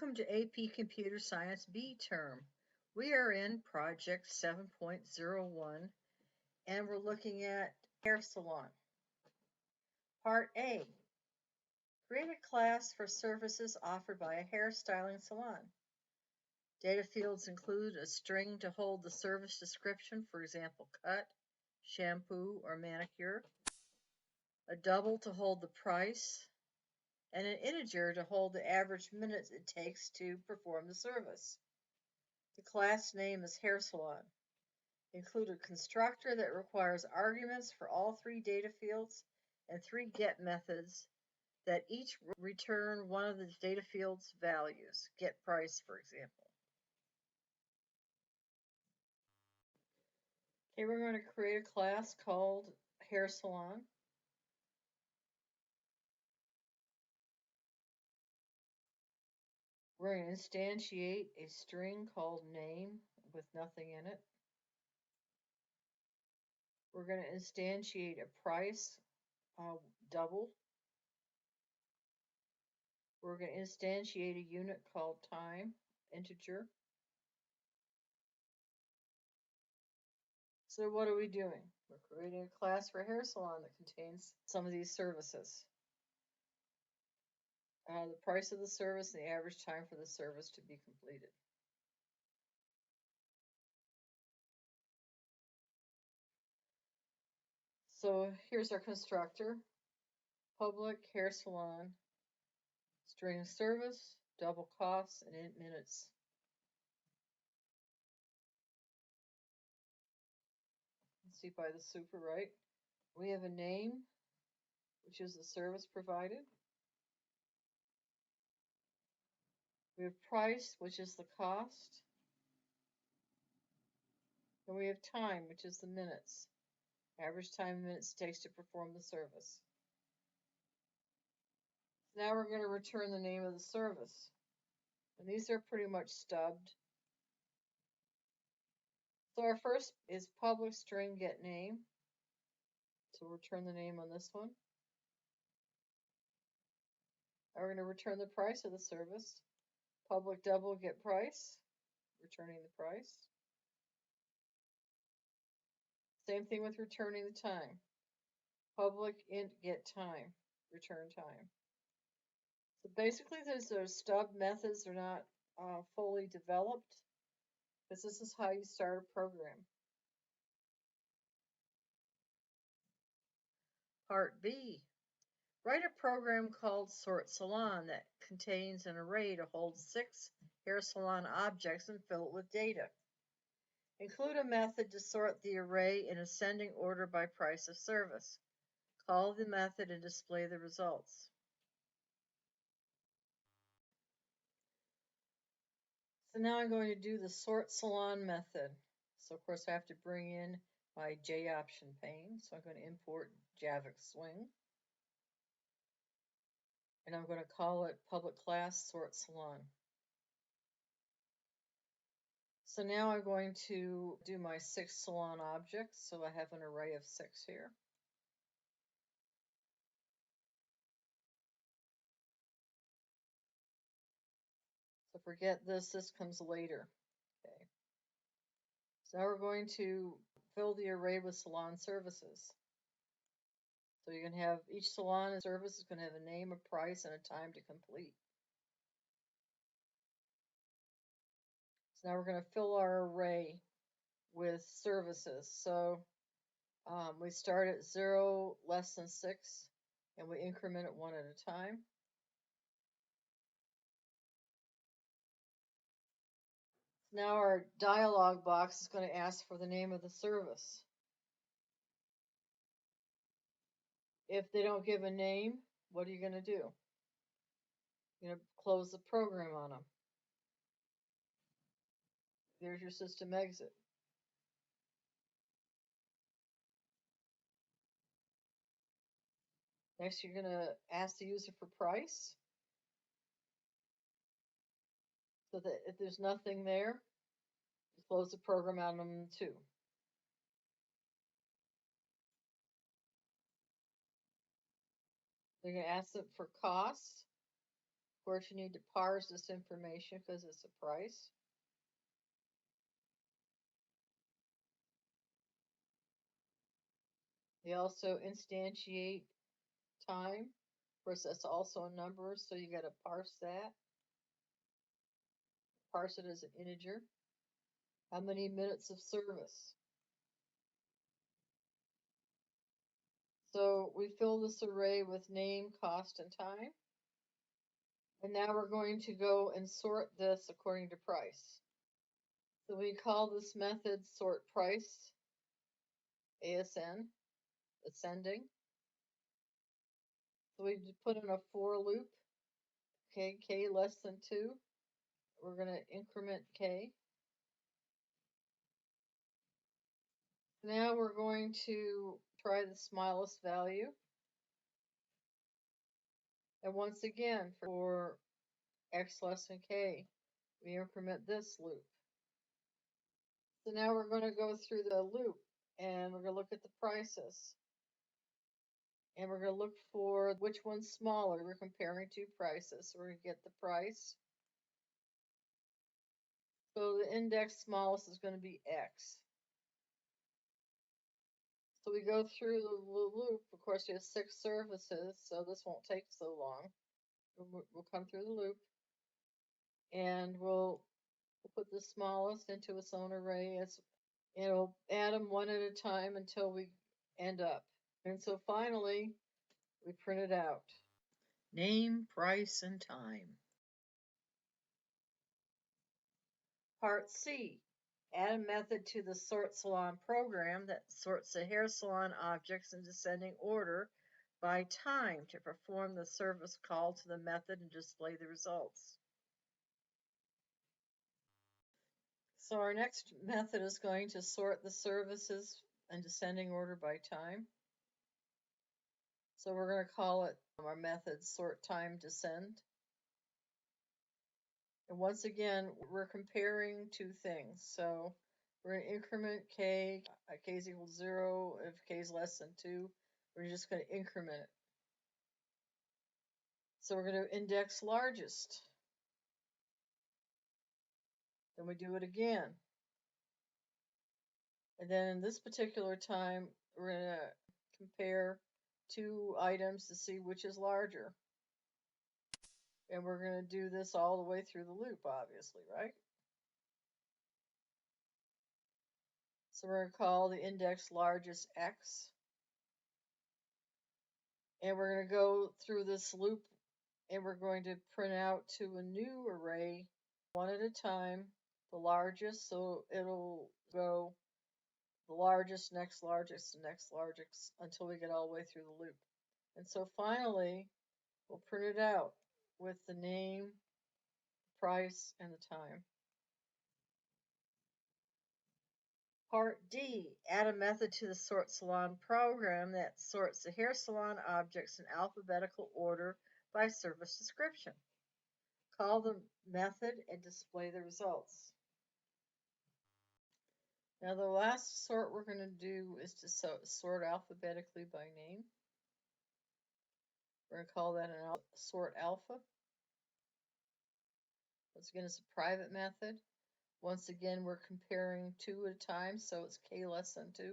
Welcome to AP Computer Science B term. We are in project 7.01 and we're looking at Hair Salon. Part A. Create a class for services offered by a hair styling salon. Data fields include a string to hold the service description, for example, cut, shampoo, or manicure, a double to hold the price, and an integer to hold the average minutes it takes to perform the service. The class name is Hair Salon. Include a constructor that requires arguments for all three data fields and three get methods that each return one of the data field's values, get price, for example. Okay, we're going to create a class called Hair Salon. We're going to instantiate a string called name with nothing in it. We're going to instantiate a price double. We're going to instantiate a unit called time, integer. So what are we doing? We're creating a class for Hair Salon that contains some of these services. The price of the service and the average time for the service to be completed. So here's our constructor. Public hair salon, string service, double costs, and int minutes. Let's see by the super, right? We have a name, which is the service provided. We have price, which is the cost. And we have time, which is the minutes. Average time in minutes it takes to perform the service. Now we're going to return the name of the service. And these are pretty much stubbed. So our first is public string get name. So we'll return the name on this one. Now we're going to return the price of the service. Public double get price, returning the price. Same thing with returning the time. Public int get time, return time. So basically those stub methods are not fully developed, because this is how you start a program. Part B. Write a program called Sort Salon that contains an array to hold 6 hair salon objects and fill it with data. Include a method to sort the array in ascending order by price of service. Call the method and display the results. So now I'm going to do the sort salon method. So of course I have to bring in my J option pane. So I'm going to import Javix Swing. And I'm going to call it public class sort salon. So now I'm going to do my 6 salon objects. So I have an array of 6 here. So forget this comes later. Okay. So now we're going to fill the array with salon services. So you're going to have each salon service is going to have a name, a price, and a time to complete. So now we're going to fill our array with services. So we start at 0 less than 6, and we increment it 1 at a time. Now our dialog box is going to ask for the name of the service. If they don't give a name, what are you going to do? You're going to close the program on them. There's your system exit. Next, you're going to ask the user for price. So that if there's nothing there, you close the program on them too. They're going to ask them for costs. course, you need to parse this information because it's a price. You also instantiate time. Of course, that's also a number, so you got to parse that. Parse it as an integer. How many minutes of service? So we fill this array with name, cost, and time. And now we're going to go and sort this according to price. So we call this method sort price, ASN, ascending. So we put in a for loop, okay, k less than 2. We're going to increment k. Now we're going to try the smallest value. And once again, for x less than k, we increment this loop. So now we're going to go through the loop and we're going to look at the prices. And we're going to look for which one's smaller. We're comparing two prices. So we're going to get the price. So the index smallest is going to be x. So we go through the loop. Of course, we have 6 surfaces, so this won't take so long. We'll come through the loop, and we'll put the smallest into its own array. And it'll add them one at a time until we end up. And so finally, we print it out. Name, price, and time. Part C. Add a method to the Sort Salon program that sorts the hair salon objects in descending order by time to perform the service call to the method and display the results. So our next method is going to sort the services in descending order by time. So we're going to call it our method sort time descend. And once again, we're comparing two things. So we're going to increment k, k is equal to 0. If k is less than 2, we're just going to increment it. So we're going to index largest. Then we do it again. And then in this particular time, we're going to compare two items to see which is larger. And we're going to do this all the way through the loop, obviously, right? So we're going to call the index largest x. And we're going to go through this loop and we're going to print out to a new array one at a time, the largest. So it'll go the largest, next largest, next largest until we get all the way through the loop. And so finally, we'll print it out with the name, price, and the time. Part D, add a method to the Sort Salon program that sorts the hair salon objects in alphabetical order by service description. Call the method and display the results. Now the last sort we're going to do is to sort alphabetically by name. We're going to call that an sort alpha. Once again, it's a private method. Once again, we're comparing 2 at a time, so it's k less than 2. And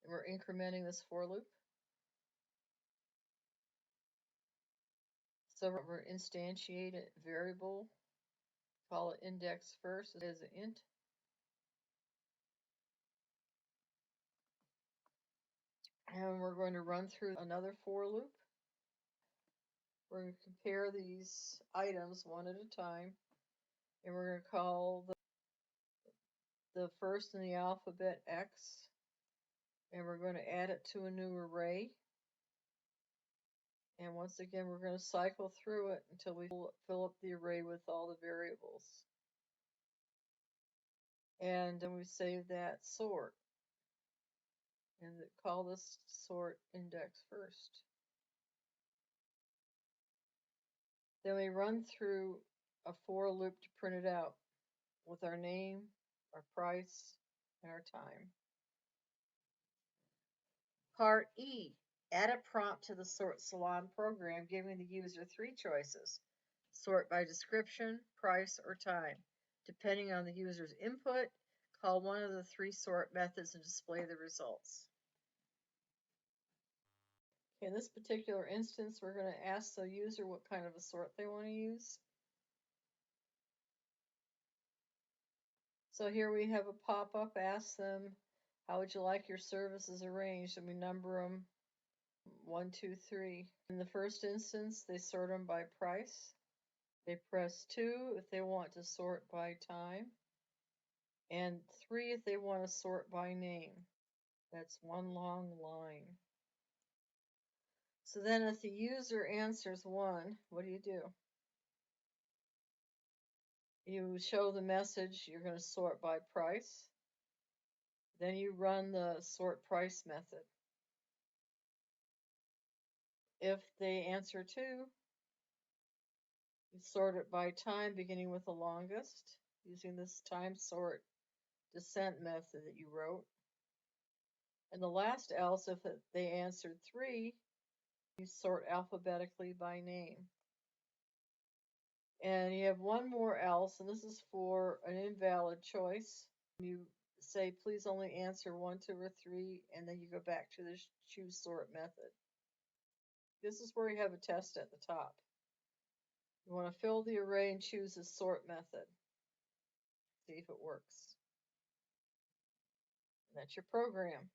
we're incrementing this for loop. So we're instantiate a variable, call it index first as an int. And we're going to run through another for loop. We're going to compare these items one at a time. And we're going to call the first in the alphabet x. And we're going to add it to a new array. And once again, we're going to cycle through it until we fill up the array with all the variables. And then we save that sort. And call this sort index first. Then we run through a for loop to print it out with our name, our price, and our time. Part E, add a prompt to the Sort Salon program giving the user 3 choices. Sort by description, price, or time. Depending on the user's input, call one of the 3 sort methods and display the results. In this particular instance, we're going to ask the user what kind of a sort they want to use. So here we have a pop-up, ask them, how would you like your services arranged? And we number them 1, 2, 3. In the first instance, they sort them by price. They press 2 if they want to sort by time, and 3 if they want to sort by name. That's one long line. So then if the user answers 1, what do? You show the message you're going to sort by price. Then you run the sort price method. If they answer 2, you sort it by time, beginning with the longest, using this time sort descent method that you wrote. And the last else, if they answered 3, you sort alphabetically by name. And you have one more else, and this is for an invalid choice. You say, please only answer 1, 2, or 3, and then you go back to the choose sort method. This is where you have a test at the top. You want to fill the array and choose the sort method. See if it works. And that's your program.